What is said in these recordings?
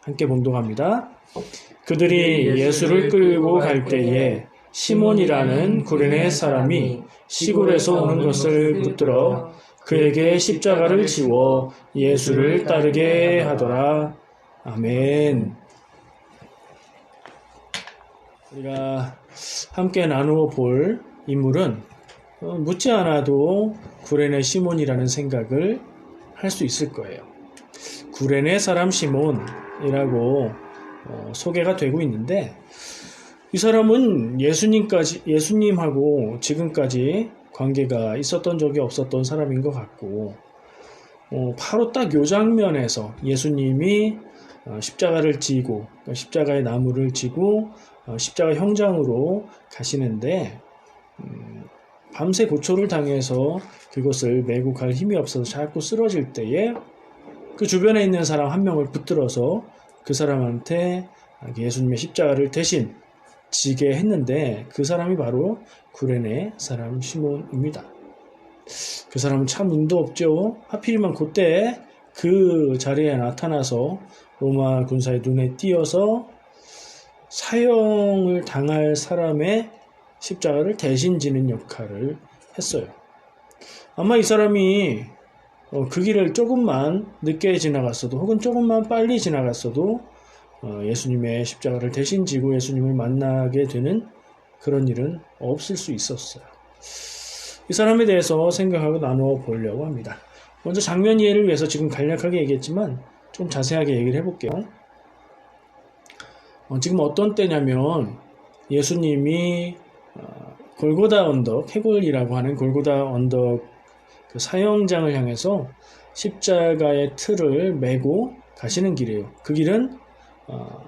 함께 봉독합니다. 그들이 예수를 끌고 갈 때에 시몬이라는 구레네 사람이 시골에서 오는 것을 붙들어 그에게 십자가를 지워 예수를 따르게 하더라. 아멘. 우리가 함께 나누어 볼 인물은 묻지 않아도 구레네 시몬이라는 생각을 할 수 있을 거예요. 구레네 사람 시몬이라고 소개가 되고 있는데, 이 사람은 예수님하고 지금까지 관계가 있었던 적이 없었던 사람인 것 같고, 바로 딱 요 장면에서 예수님이 십자가를 지고, 십자가의 나무를 지고 십자가 형장으로 가시는데, 밤새 고초를 당해서 그것을 메고 갈 힘이 없어서 자꾸 쓰러질 때에 그 주변에 있는 사람 한 명을 붙들어서 그 사람한테 예수님의 십자가를 대신 지게 했는데, 그 사람이 바로 구레네 사람 시몬입니다. 그 사람은 참 운도 없죠. 하필이면 그때 그 자리에 나타나서 로마 군사의 눈에 띄어서 사형을 당할 사람의 십자가를 대신 지는 역할을 했어요. 아마 이 사람이 그 길을 조금만 늦게 지나갔어도, 혹은 조금만 빨리 지나갔어도 예수님의 십자가를 대신 지고 예수님을 만나게 되는 그런 일은 없을 수 있었어요. 이 사람에 대해서 생각하고 나누어 보려고 합니다. 먼저 장면 이해를 위해서 지금 간략하게 얘기했지만 좀 자세하게 얘기를 해볼게요. 지금 어떤 때냐면 예수님이 골고다 언덕, 해골이라고 하는 골고다 언덕 그 사형장을 향해서 십자가의 틀을 메고 가시는 길이에요. 그 길은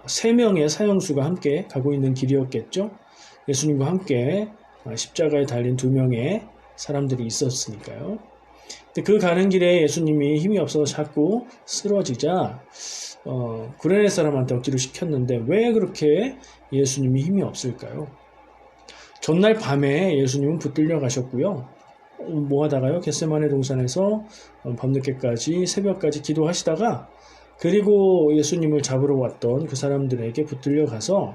3명의 사형수가 함께 가고 있는 길이었겠죠. 예수님과 함께 십자가에 달린 2명의 사람들이 있었으니까요. 근데 그 가는 길에 예수님이 힘이 없어서 자꾸 쓰러지자 구레네 사람한테 억지로 시켰는데, 왜 그렇게 예수님이 힘이 없을까요? 전날 밤에 예수님은 붙들려 가셨고요. 뭐 하다가요? 겟세마네 동산에서 밤늦게까지, 새벽까지 기도하시다가, 그리고 예수님을 잡으러 왔던 그 사람들에게 붙들려 가서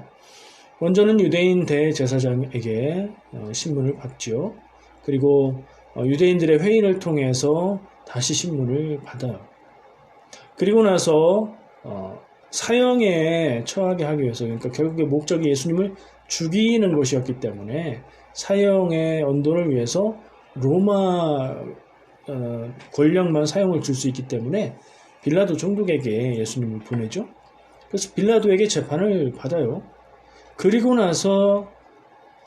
먼저는 유대인 대제사장에게 신문을 받죠. 그리고 유대인들의 회의를 통해서 다시 신문을 받아요. 그리고 나서 사형에 처하게 하기 위해서, 그러니까 결국에 목적이 예수님을 죽이는 것이었기 때문에 사형의 언도를 위해서 로마 권력만 사형을 줄 수 있기 때문에 빌라도 총독에게 예수님을 보내죠. 그래서 빌라도에게 재판을 받아요. 그리고 나서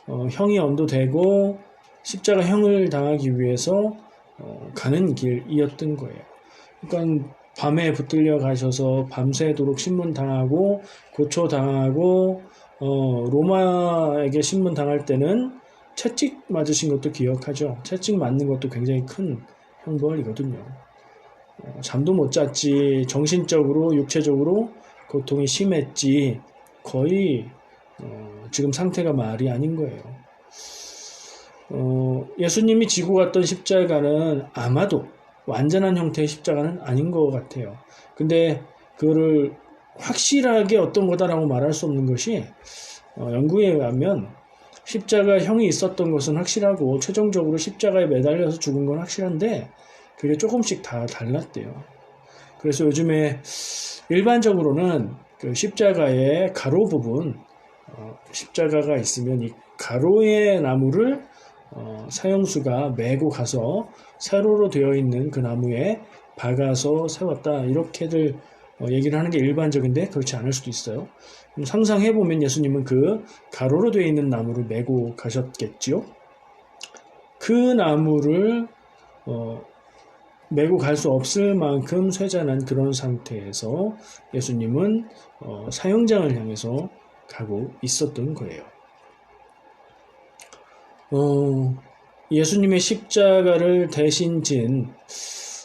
형이 언도되고 십자가형을 당하기 위해서 가는 길이었던 거예요. 그러니까 밤에 붙들려 가셔서 밤새도록 신문당하고 고초당하고 로마에게 신문당할 때는 채찍 맞으신 것도 기억하죠. 채찍 맞는 것도 굉장히 큰 형벌이거든요. 잠도 못 잤지, 정신적으로 육체적으로 고통이 심했지, 거의 지금 상태가 말이 아닌 거예요. 예수님이 지고 갔던 십자가는 아마도 완전한 형태의 십자가는 아닌 것 같아요. 근데 그거를 확실하게 어떤 거다라고 말할 수 없는 것이, 연구에 의하면 십자가형이 있었던 것은 확실하고 최종적으로 십자가에 매달려서 죽은 건 확실한데, 그게 조금씩 다 달랐대요. 그래서 요즘에 일반적으로는 그 십자가의 가로 부분, 십자가가 있으면 이 가로의 나무를 사형수가 메고 가서 세로로 되어 있는 그 나무에 박아서 세웠다, 이렇게들 얘기를 하는 게 일반적인데, 그렇지 않을 수도 있어요. 상상해보면 예수님은 그 가로로 되어 있는 나무를 메고 가셨겠지요. 그 나무를 메고 갈 수 없을 만큼 쇠잔한 그런 상태에서 예수님은 사형장을 향해서 가고 있었던 거예요. 예수님의 십자가를 대신 진,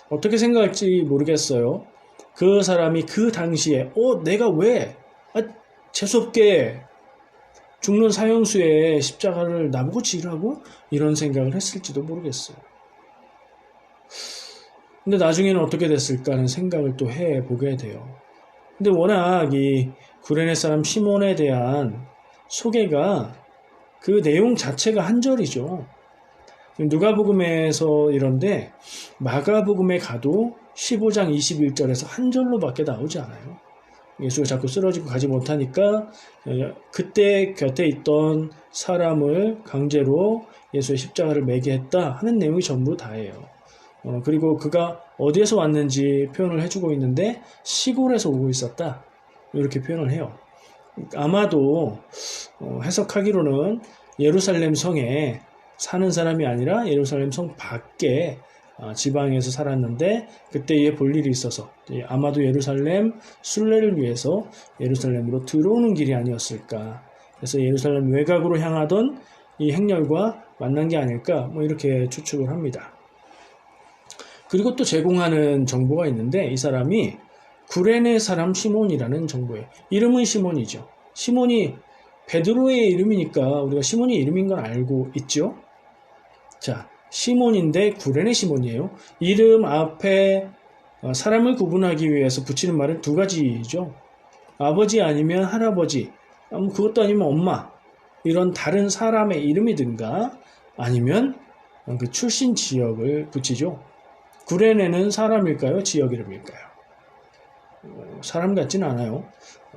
어떻게 생각할지 모르겠어요. 그 사람이 그 당시에 내가 왜 재수없게 죽는 사형수의 십자가를 나보고 지라고? 이런 생각을 했을지도 모르겠어요. 근데 나중에는 어떻게 됐을까 하는 생각을 또 해보게 돼요. 근데 워낙 이 구레네 사람 시몬에 대한 소개가 그 내용 자체가 한 절이죠. 누가복음에서 이런데 마가복음에 가도 15장 21절에서 한 절로밖에 나오지 않아요. 예수가 자꾸 쓰러지고 가지 못하니까 그때 곁에 있던 사람을 강제로 예수의 십자가를 매게 했다 하는 내용이 전부 다예요. 그리고 그가 어디에서 왔는지 표현을 해주고 있는데 시골에서 오고 있었다 이렇게 표현을 해요. 아마도 해석하기로는 예루살렘 성에 사는 사람이 아니라 예루살렘 성 밖에 지방에서 살았는데 그때에 볼 일이 있어서 아마도 예루살렘 순례를 위해서 예루살렘으로 들어오는 길이 아니었을까. 그래서 예루살렘 외곽으로 향하던 이 행렬과 만난 게 아닐까 뭐 이렇게 추측을 합니다. 그리고 또 제공하는 정보가 있는데 이 사람이 구레네 사람 시몬이라는 정보예요. 이름은 시몬이죠. 시몬이 베드로의 이름이니까 우리가 시몬이 이름인 건 알고 있죠. 자, 시몬인데 구레네 시몬이에요. 이름 앞에 사람을 구분하기 위해서 붙이는 말은 두 가지죠. 아버지 아니면 할아버지, 그것도 아니면 엄마, 이런 다른 사람의 이름이든가 아니면 그 출신 지역을 붙이죠. 구레네는 사람일까요? 지역 이름일까요? 사람 같지는 않아요.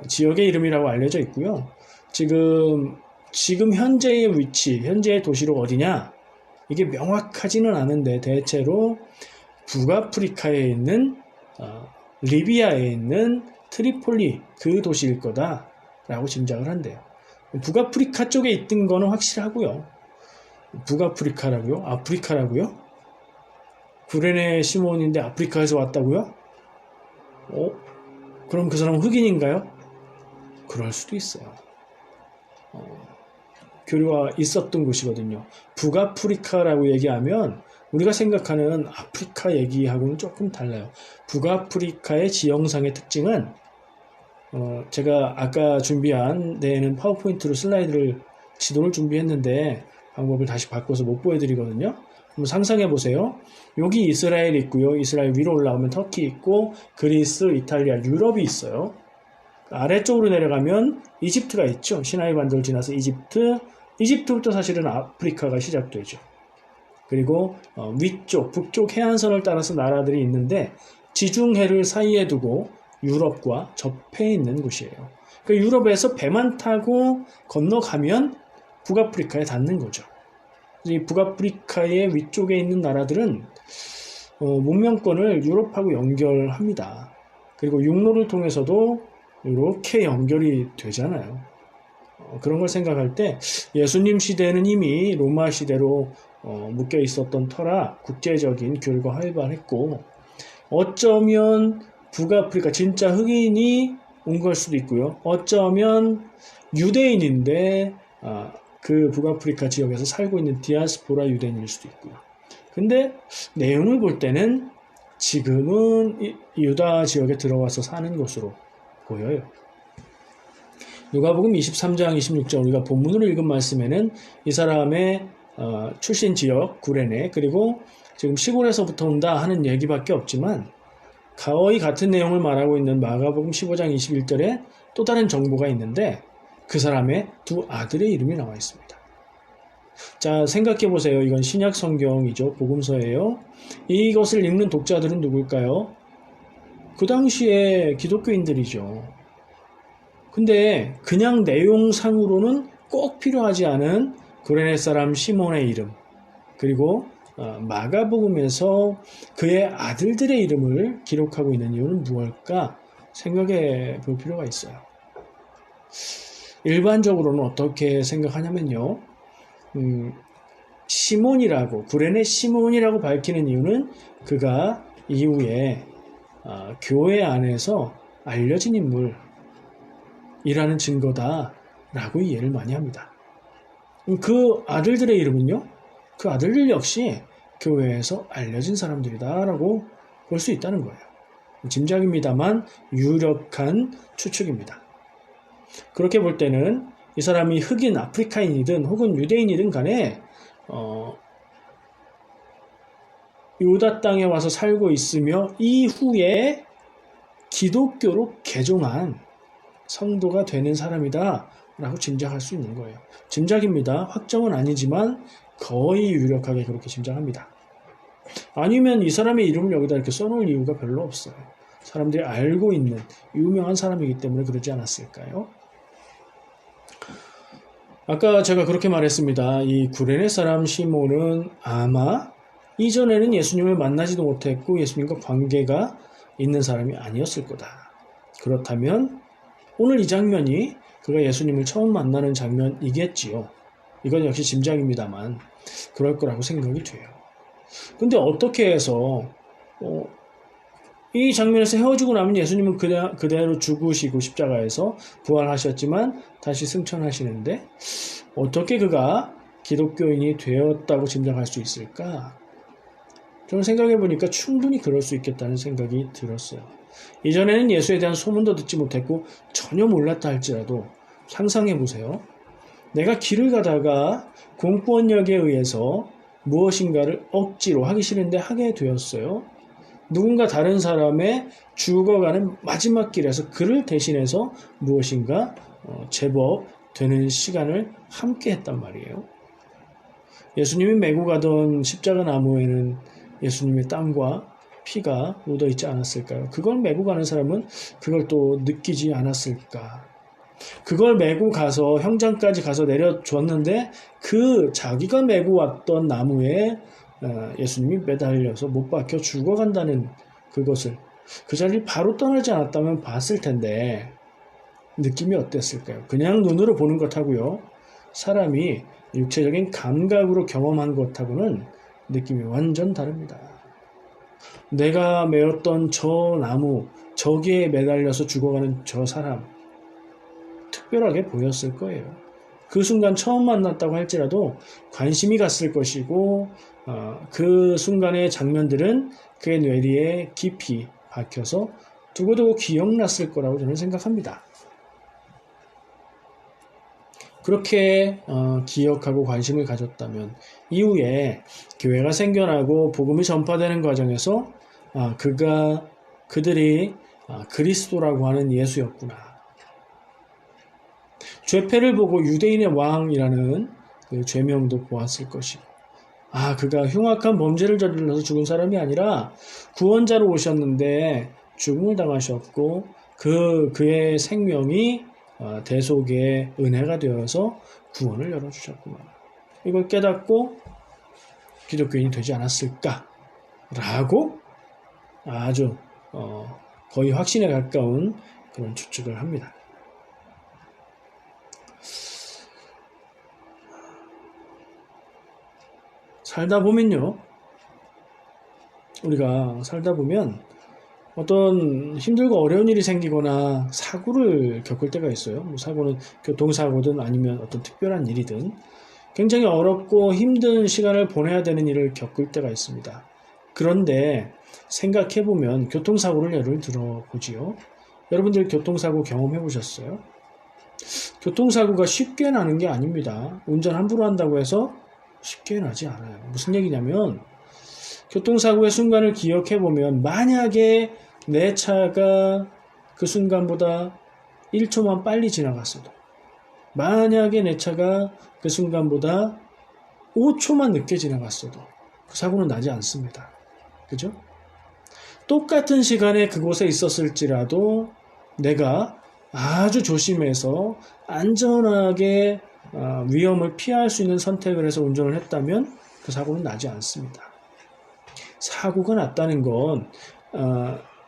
지역의 이름이라고 알려져 있고요. 지금 현재의 위치, 현재의 도시로 어디냐? 이게 명확하지는 않은데 대체로 북아프리카에 있는 리비아에 있는 트리폴리 그 도시일 거다라고 짐작을 한대요. 북아프리카 쪽에 있던 거는 확실하고요. 북아프리카라고요? 아프리카라고요? 구레네 시몬인데 아프리카에서 왔다고요? 그럼 그 사람은 흑인인가요? 그럴 수도 있어요. 교류가 있었던 곳이거든요. 북아프리카라고 얘기하면 우리가 생각하는 아프리카 얘기하고는 조금 달라요. 북아프리카의 지형상의 특징은 제가 아까 준비한 데에는 파워포인트로 지도를 준비했는데 방법을 다시 바꿔서 못 보여드리거든요. 한번 상상해 보세요. 여기 이스라엘이 있고요. 이스라엘 위로 올라오면 터키 있고 그리스, 이탈리아, 유럽이 있어요. 아래쪽으로 내려가면 이집트가 있죠. 시나이 반도를 지나서 이집트부터 사실은 아프리카가 시작되죠. 그리고 위쪽, 북쪽 해안선을 따라서 나라들이 있는데 지중해를 사이에 두고 유럽과 접해 있는 곳이에요. 그러니까 유럽에서 배만 타고 건너가면 북아프리카에 닿는 거죠. 이 북아프리카의 위쪽에 있는 나라들은 문명권을 유럽하고 연결합니다. 그리고 육로를 통해서도 이렇게 연결이 되잖아요. 그런 걸 생각할 때 예수님 시대는 이미 로마 시대로 묶여 있었던 터라 국제적인 교류가 활발했고 어쩌면 북아프리카 진짜 흑인이 온 걸 수도 있고요. 어쩌면 유대인인데 그 북아프리카 지역에서 살고 있는 디아스포라 유대인일 수도 있고요. 근데 내용을 볼 때는 지금은 유다 지역에 들어와서 사는 것으로 보여요. 누가복음 23장 26절 우리가 본문으로 읽은 말씀에는 이 사람의 출신 지역 구레네 그리고 지금 시골에서부터 온다 하는 얘기밖에 없지만 거의 같은 내용을 말하고 있는 마가복음 15장 21절에 또 다른 정보가 있는데 그 사람의 두 아들의 이름이 나와 있습니다. 자, 생각해 보세요. 이건 신약 성경이죠. 복음서예요. 이것을 읽는 독자들은 누굴까요? 그 당시에 기독교인들이죠. 근데 그냥 내용상으로는 꼭 필요하지 않은 구레네 사람 시몬의 이름 그리고 마가복음에서 그의 아들들의 이름을 기록하고 있는 이유는 무엇일까 생각해 볼 필요가 있어요. 일반적으로는 어떻게 생각하냐면요. 시몬이라고 구레네 시몬이라고 밝히는 이유는 그가 이후에 교회 안에서 알려진 인물이라는 증거다라고 이해를 많이 합니다. 그 아들들의 이름은요. 그 아들들 역시 교회에서 알려진 사람들이다라고 볼 수 있다는 거예요. 짐작입니다만 유력한 추측입니다. 그렇게 볼 때는 이 사람이 흑인 아프리카인이든 혹은 유대인이든 간에 유다 땅에 와서 살고 있으며 이후에 기독교로 개종한 성도가 되는 사람이다 라고 짐작할 수 있는 거예요. 짐작입니다. 확정은 아니지만 거의 유력하게 그렇게 짐작합니다. 아니면 이 사람의 이름을 여기다 이렇게 써놓을 이유가 별로 없어요. 사람들이 알고 있는 유명한 사람이기 때문에 그러지 않았을까요? 아까 제가 그렇게 말했습니다. 이 구레네 사람 시몬은 아마 이전에는 예수님을 만나지도 못했고 예수님과 관계가 있는 사람이 아니었을 거다. 그렇다면 오늘 이 장면이 그가 예수님을 처음 만나는 장면이겠지요. 이건 역시 짐작입니다만 그럴 거라고 생각이 돼요. 근데 어떻게 해서 이 장면에서 헤어지고 나면 예수님은 그대로 죽으시고 십자가에서 부활하셨지만 다시 승천하시는데 어떻게 그가 기독교인이 되었다고 짐작할 수 있을까? 저는 생각해보니까 충분히 그럴 수 있겠다는 생각이 들었어요. 이전에는 예수에 대한 소문도 듣지 못했고 전혀 몰랐다 할지라도 상상해보세요. 내가 길을 가다가 공권력에 의해서 무엇인가를 억지로 하기 싫은데 하게 되었어요. 누군가 다른 사람의 죽어가는 마지막 길에서 그를 대신해서 무엇인가 제법 되는 시간을 함께 했단 말이에요. 예수님이 메고 가던 십자가 나무에는 예수님의 땀과 피가 묻어있지 않았을까요? 그걸 메고 가는 사람은 그걸 또 느끼지 않았을까? 그걸 메고 가서 형장까지 가서 내려줬는데 그 자기가 메고 왔던 나무에 예수님이 매달려서 못 박혀 죽어간다는 그것을 그 자리를 바로 떠나지 않았다면 봤을 텐데 느낌이 어땠을까요? 그냥 눈으로 보는 것하고요. 사람이 육체적인 감각으로 경험한 것하고는 느낌이 완전 다릅니다. 내가 메었던 저 나무, 저기에 매달려서 죽어가는 저 사람 특별하게 보였을 거예요. 그 순간 처음 만났다고 할지라도 관심이 갔을 것이고 그 순간의 장면들은 그의 뇌리에 깊이 박혀서 두고두고 기억났을 거라고 저는 생각합니다. 그렇게 기억하고 관심을 가졌다면 이후에 교회가 생겨나고 복음이 전파되는 과정에서 그들이 그리스도라고 하는 예수였구나. 죄패를 보고 유대인의 왕이라는 그 죄명도 보았을 것이고 그가 흉악한 범죄를 저질러서 죽은 사람이 아니라 구원자로 오셨는데 죽음을 당하셨고 그의 생명이 대속의 은혜가 되어서 구원을 열어주셨구나. 이걸 깨닫고 기독교인이 되지 않았을까? 라고 아주 거의 확신에 가까운 그런 추측을 합니다. 우리가 살다 보면 어떤 힘들고 어려운 일이 생기거나 사고를 겪을 때가 있어요. 사고는 교통사고든 아니면 어떤 특별한 일이든 굉장히 어렵고 힘든 시간을 보내야 되는 일을 겪을 때가 있습니다. 그런데 생각해보면 교통사고를 예를 들어보지요. 여러분들 교통사고 경험해 보셨어요? 교통사고가 쉽게 나는 게 아닙니다. 운전 함부로 한다고 해서 쉽게 나지 않아요. 무슨 얘기냐면 교통사고의 순간을 기억해보면 만약에 내 차가 그 순간보다 1초만 빨리 지나갔어도 만약에 내 차가 그 순간보다 5초만 늦게 지나갔어도 그 사고는 나지 않습니다. 그죠? 똑같은 시간에 그곳에 있었을지라도 내가 아주 조심해서 안전하게 위험을 피할 수 있는 선택을 해서 운전을 했다면 그 사고는 나지 않습니다. 사고가 났다는 건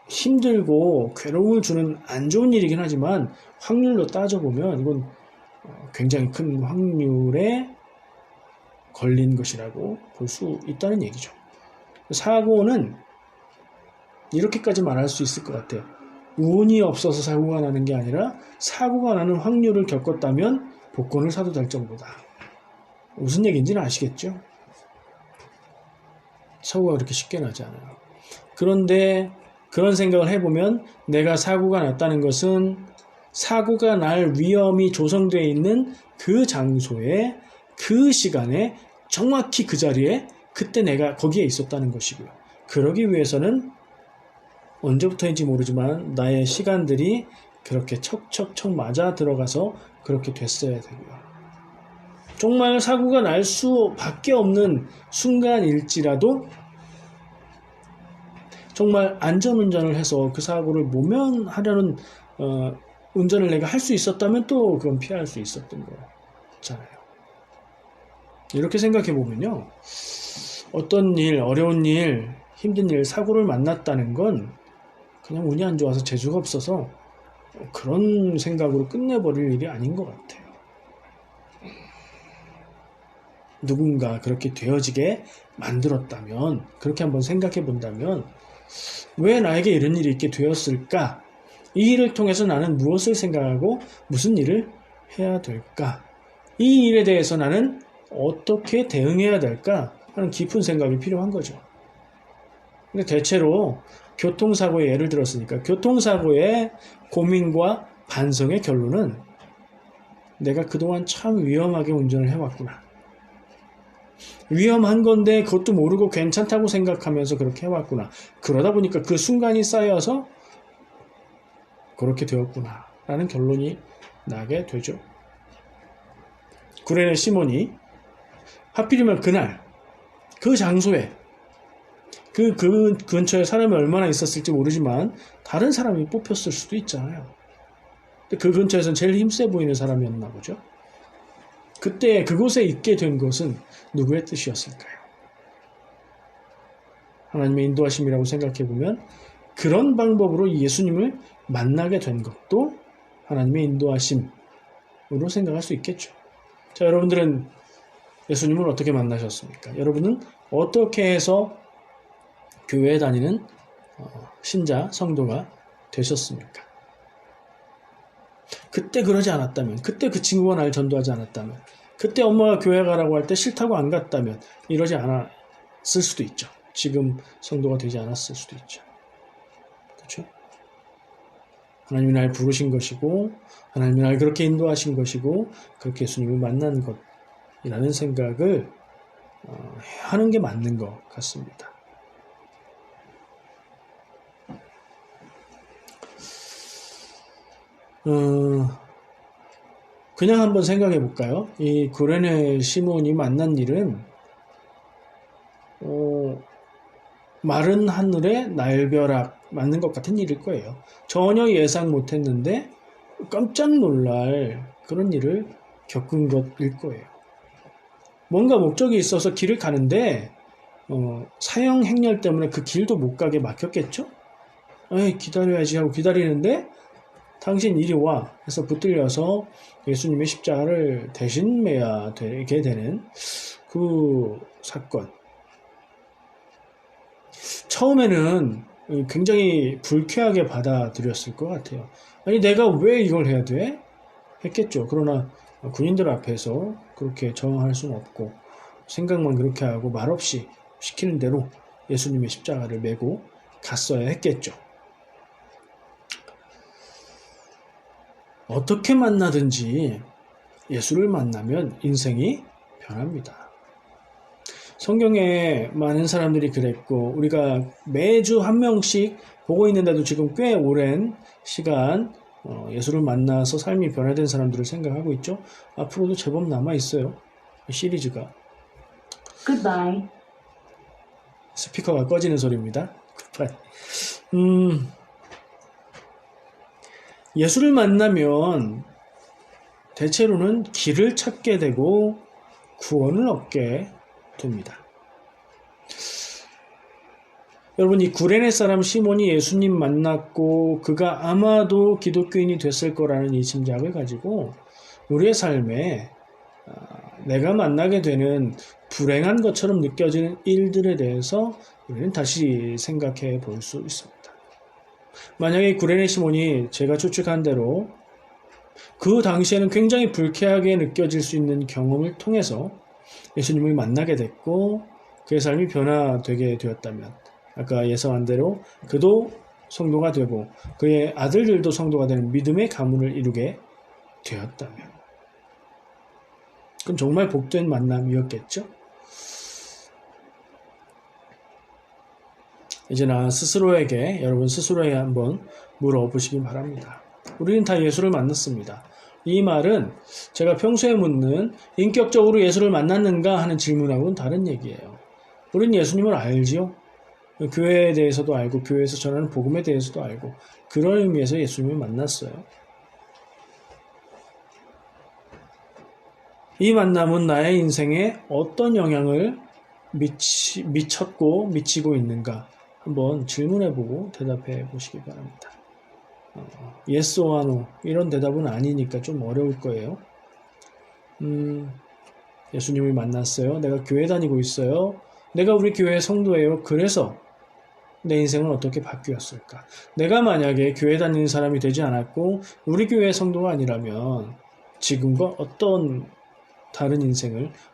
힘들고 괴로움을 주는 안 좋은 일이긴 하지만 확률로 따져보면 이건 굉장히 큰 확률에 걸린 것이라고 볼 수 있다는 얘기죠. 사고는 이렇게까지 말할 수 있을 것 같아요. 운이 없어서 사고가 나는 게 아니라 사고가 나는 확률을 겪었다면 복권을 사도 될 정도다. 무슨 얘기인지는 아시겠죠? 사고가 그렇게 쉽게 나지 않아요. 그런데 그런 생각을 해보면 내가 사고가 났다는 것은 사고가 날 위험이 조성되어 있는 그 장소에 그 시간에 정확히 그 자리에 그때 내가 거기에 있었다는 것이고요. 그러기 위해서는 언제부터인지 모르지만 나의 시간들이 그렇게 척척척 맞아 들어가서 그렇게 됐어야 되고요. 정말 사고가 날 수밖에 없는 순간일지라도 정말 안전운전을 해서 그 사고를 모면하려는 운전을 내가 할 수 있었다면 또 그건 피할 수 있었던 거잖아요. 이렇게 생각해 보면요. 어떤 일, 어려운 일, 힘든 일, 사고를 만났다는 건 그냥 운이 안 좋아서 재주가 없어서 그런 생각으로 끝내버릴 일이 아닌 것 같아요. 누군가 그렇게 되어지게 만들었다면, 그렇게 한번 생각해 본다면 왜 나에게 이런 일이 있게 되었을까? 이 일을 통해서 나는 무엇을 생각하고 무슨 일을 해야 될까? 이 일에 대해서 나는 어떻게 대응해야 될까? 하는 깊은 생각이 필요한 거죠. 근데 대체로 교통사고의 예를 들었으니까 교통사고의 고민과 반성의 결론은 내가 그동안 참 위험하게 운전을 해왔구나. 위험한 건데 그것도 모르고 괜찮다고 생각하면서 그렇게 해왔구나. 그러다 보니까 그 순간이 쌓여서 그렇게 되었구나 라는 결론이 나게 되죠. 구레네 시몬이 하필이면 그날 그 장소에 그 근처에 사람이 얼마나 있었을지 모르지만 다른 사람이 뽑혔을 수도 있잖아요. 근데 그 근처에서는 제일 힘세 보이는 사람이었나 보죠. 그때 그곳에 있게 된 것은 누구의 뜻이었을까요? 하나님의 인도하심이라고 생각해보면 그런 방법으로 예수님을 만나게 된 것도 하나님의 인도하심으로 생각할 수 있겠죠. 자, 여러분들은 예수님을 어떻게 만나셨습니까? 여러분은 어떻게 해서 교회에 다니는 신자, 성도가 되셨습니까? 그때 그러지 않았다면, 그때 그 친구가 날 전도하지 않았다면, 그때 엄마가 교회 가라고 할 때 싫다고 안 갔다면 이러지 않았을 수도 있죠. 지금 성도가 되지 않았을 수도 있죠. 그렇죠? 하나님이 날 부르신 것이고 하나님이 날 그렇게 인도하신 것이고 그렇게 예수님을 만난 것이라는 생각을 하는 게 맞는 것 같습니다. 그냥 한번 생각해 볼까요? 이 구레네 시몬이 만난 일은 마른 하늘의 날벼락 맞는 것 같은 일일 거예요. 전혀 예상 못했는데 깜짝 놀랄 그런 일을 겪은 것일 거예요. 뭔가 목적이 있어서 길을 가는데 사형 행렬 때문에 그 길도 못 가게 막혔겠죠? 에이, 기다려야지 하고 기다리는데 당신 이리 와 해서 붙들려서 예수님의 십자가를 대신 매야 되게 되는 그 사건. 처음에는 굉장히 불쾌하게 받아들였을 것 같아요. 아니 내가 왜 이걸 해야 돼? 했겠죠. 그러나 군인들 앞에서 그렇게 저항할 수는 없고 생각만 그렇게 하고 말없이 시키는 대로 예수님의 십자가를 메고 갔어야 했겠죠. 어떻게 만나든지 예수를 만나면 인생이 변합니다. 성경에 많은 사람들이 그랬고 우리가 매주 한 명씩 보고 있는데도 지금 꽤 오랜 시간 예수를 만나서 삶이 변화된 사람들을 생각하고 있죠. 앞으로도 제법 남아있어요. 시리즈가. Goodbye. 스피커가 꺼지는 소리입니다. 예수를 만나면 대체로는 길을 찾게 되고 구원을 얻게 됩니다. 여러분, 이 구레네 사람 시몬이 예수님 만났고 그가 아마도 기독교인이 됐을 거라는 이 짐작을 가지고 우리의 삶에 내가 만나게 되는 불행한 것처럼 느껴지는 일들에 대해서 우리는 다시 생각해 볼 수 있습니다. 만약에 구레네 시몬이 제가 추측한 대로 그 당시에는 굉장히 불쾌하게 느껴질 수 있는 경험을 통해서 예수님을 만나게 됐고 그의 삶이 변화되게 되었다면 아까 예상한 대로 그도 성도가 되고 그의 아들들도 성도가 되는 믿음의 가문을 이루게 되었다면 그럼 정말 복된 만남이었겠죠? 이제 여러분 스스로에게 한번 물어보시기 바랍니다. 우리는 다 예수를 만났습니다. 이 말은 제가 평소에 묻는 인격적으로 예수를 만났는가 하는 질문하고는 다른 얘기예요. 우리는 예수님을 알지요. 교회에 대해서도 알고 교회에서 전하는 복음에 대해서도 알고 그런 의미에서 예수님을 만났어요. 이 만남은 나의 인생에 어떤 영향을 미쳤고 미치고 있는가 한번 질문해보고 대답해 보시기 바랍니다. yes or no 이런 대답은 아니니까 좀 어려울 거예요. 예수님을 만났어요. 내가 교회 다니고 있어요. 내가 우리 교회 성도예요. 그래서 내 인생은 어떻게 바뀌었을까? 내가 만약에 교회 다니는 사람이 되지 않았고 우리 교회 성도가 아니라면 지금과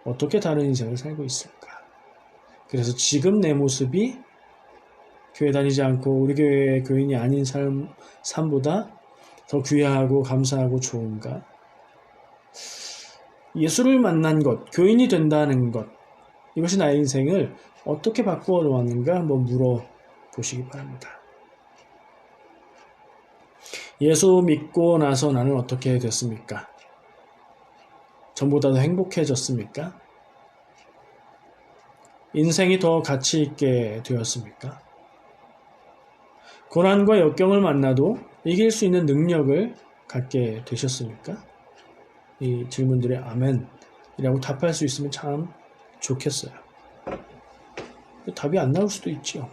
어떻게 다른 인생을 살고 있을까? 그래서 지금 내 모습이 교회 다니지 않고 우리 교회의 교인이 아닌 삶보다 더 귀하고 감사하고 좋은가? 예수를 만난 것, 교인이 된다는 것, 이것이 나의 인생을 어떻게 바꾸어 놓았는가 한번 물어보시기 바랍니다. 예수 믿고 나서 나는 어떻게 됐습니까? 전보다 더 행복해졌습니까? 인생이 더 가치 있게 되었습니까? 고난과 역경을 만나도 이길 수 있는 능력을 갖게 되셨습니까? 이 질문들에 아멘이라고 답할 수 있으면 참 좋겠어요. 답이 안 나올 수도 있지요.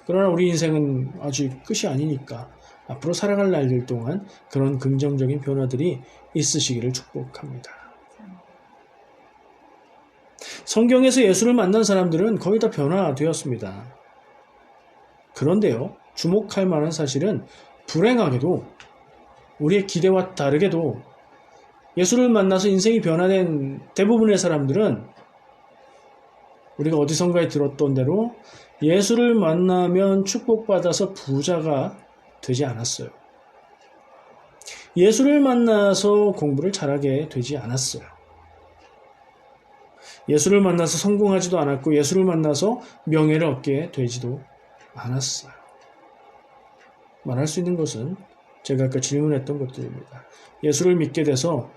그러나 우리 인생은 아직 끝이 아니니까 앞으로 살아갈 날들 동안 그런 긍정적인 변화들이 있으시기를 축복합니다. 성경에서 예수를 만난 사람들은 거의 다 변화되었습니다. 그런데요, 주목할 만한 사실은 불행하게도 우리의 기대와 다르게도 예수를 만나서 인생이 변화된 대부분의 사람들은 우리가 어디선가에 들었던 대로 예수를 만나면 축복받아서 부자가 되지 않았어요. 예수를 만나서 공부를 잘하게 되지 않았어요. 예수를 만나서 성공하지도 않았고 예수를 만나서 명예를 얻게 되지도 않았어요. 말할 수 있는 것은 제가 아까 질문했던 것들입니다. 예수를 믿게 돼서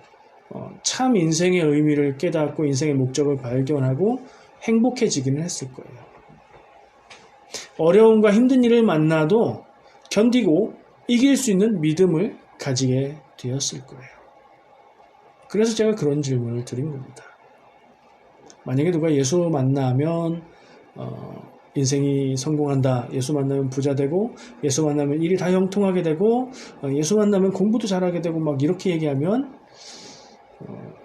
참 인생의 의미를 깨닫고 인생의 목적을 발견하고 행복해지기는 했을 거예요. 어려움과 힘든 일을 만나도 견디고 이길 수 있는 믿음을 가지게 되었을 거예요. 그래서 제가 그런 질문을 드린 겁니다. 만약에 누가 예수 만나면 인생이 성공한다. 예수 만나면 부자 되고 예수 만나면 일이 다 형통하게 되고 예수 만나면 공부도 잘하게 되고 막 이렇게 얘기하면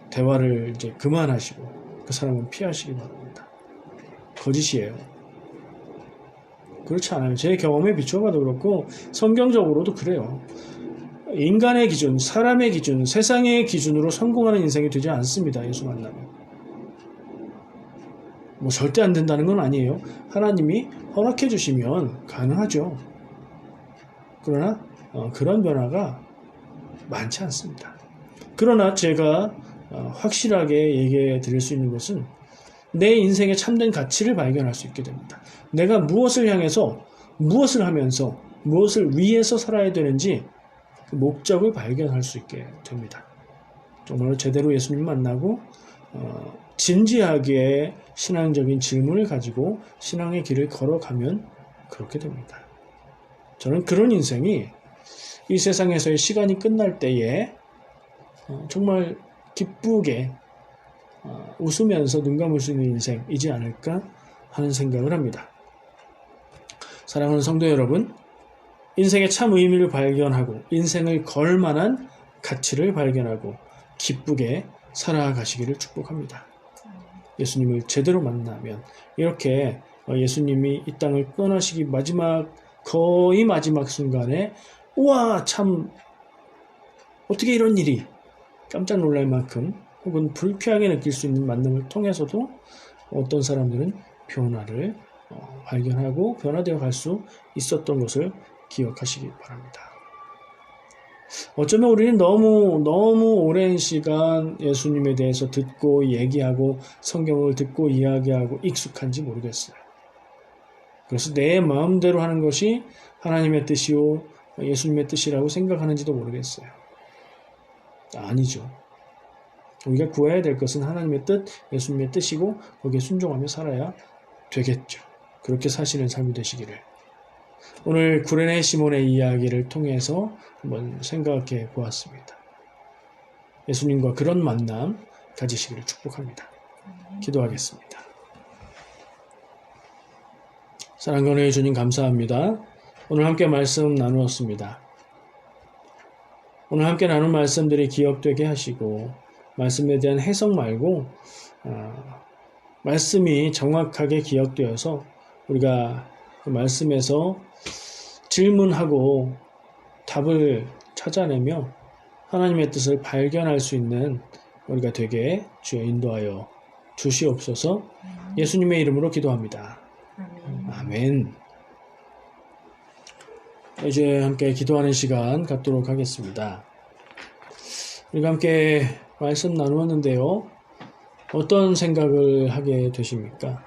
대화를 이제 그만하시고 그 사람은 피하시기 바랍니다. 거짓이에요. 그렇지 않아요. 제 경험에 비추어봐도 그렇고 성경적으로도 그래요. 인간의 기준, 사람의 기준, 세상의 기준으로 성공하는 인생이 되지 않습니다. 예수 만나면. 뭐 절대 안 된다는 건 아니에요. 하나님이 허락해 주시면 가능하죠. 그러나 그런 변화가 많지 않습니다. 그러나 제가 확실하게 얘기해 드릴 수 있는 것은 내 인생의 참된 가치를 발견할 수 있게 됩니다. 내가 무엇을 향해서, 무엇을 하면서, 무엇을 위해서 살아야 되는지 그 목적을 발견할 수 있게 됩니다. 정말로 제대로 예수님 만나고 진지하게 신앙적인 질문을 가지고 신앙의 길을 걸어가면 그렇게 됩니다. 저는 그런 인생이 이 세상에서의 시간이 끝날 때에 정말 기쁘게 웃으면서 눈 감을 수 있는 인생이지 않을까 하는 생각을 합니다. 사랑하는 성도 여러분, 인생의 참 의미를 발견하고 인생을 걸 만한 가치를 발견하고 기쁘게 살아가시기를 축복합니다. 예수님을 제대로 만나면 이렇게 예수님이 이 땅을 떠나시기 거의 마지막 순간에 우와 참 어떻게 이런 일이 깜짝 놀랄 만큼 혹은 불쾌하게 느낄 수 있는 만남을 통해서도 어떤 사람들은 변화를 발견하고 변화되어 갈 수 있었던 것을 기억하시기 바랍니다. 어쩌면 우리는 너무 오랜 시간 예수님에 대해서 듣고 얘기하고 성경을 듣고 이야기하고 익숙한지 모르겠어요. 그래서 내 마음대로 하는 것이 하나님의 뜻이요 예수님의 뜻이라고 생각하는지도 모르겠어요. 아니죠. 우리가 구해야 될 것은 하나님의 뜻, 예수님의 뜻이고 거기에 순종하며 살아야 되겠죠. 그렇게 사시는 삶이 되시기를. 오늘 구레네 시몬의 이야기를 통해서 한번 생각해 보았습니다. 예수님과 그런 만남 가지시기를 축복합니다. 기도하겠습니다. 사랑과 은혜의 주님 감사합니다. 오늘 함께 말씀 나누었습니다. 오늘 함께 나눈 말씀들이 기억되게 하시고 말씀에 대한 해석 말고 말씀이 정확하게 기억되어서 우리가 그 말씀에서 질문하고 답을 찾아내며 하나님의 뜻을 발견할 수 있는 우리가 되게 주여 인도하여 주시옵소서. 예수님의 이름으로 기도합니다. 아멘. 이제 함께 기도하는 시간 갖도록 하겠습니다. 우리가 함께 말씀 나누었는데요. 어떤 생각을 하게 되십니까?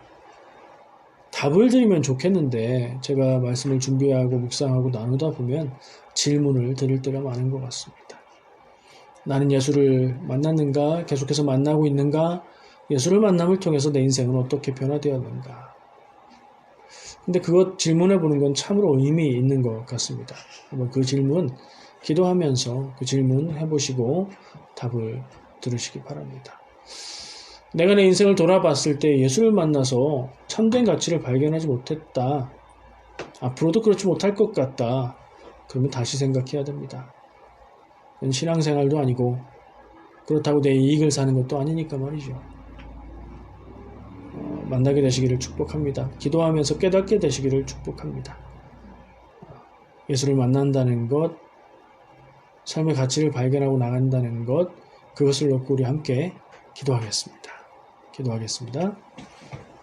답을 드리면 좋겠는데 제가 말씀을 준비하고 묵상하고 나누다 보면 질문을 드릴 때가 많은 것 같습니다. 나는 예수를 만났는가? 계속해서 만나고 있는가? 예수를 만남을 통해서 내 인생은 어떻게 변화되었는가? 근데 그것 질문해 보는 건 참으로 의미 있는 것 같습니다. 한번 그 질문 기도하면서 그 질문 해보시고 답을 들으시기 바랍니다. 내가 내 인생을 돌아봤을 때 예수를 만나서 참된 가치를 발견하지 못했다. 앞으로도 그렇지 못할 것 같다. 그러면 다시 생각해야 됩니다. 신앙생활도 아니고 그렇다고 내 이익을 사는 것도 아니니까 말이죠. 만나게 되시기를 축복합니다. 기도하면서 깨닫게 되시기를 축복합니다. 예수를 만난다는 것, 삶의 가치를 발견하고 나간다는 것, 그것을 놓고 우리 함께 기도하겠습니다. 기도하겠습니다.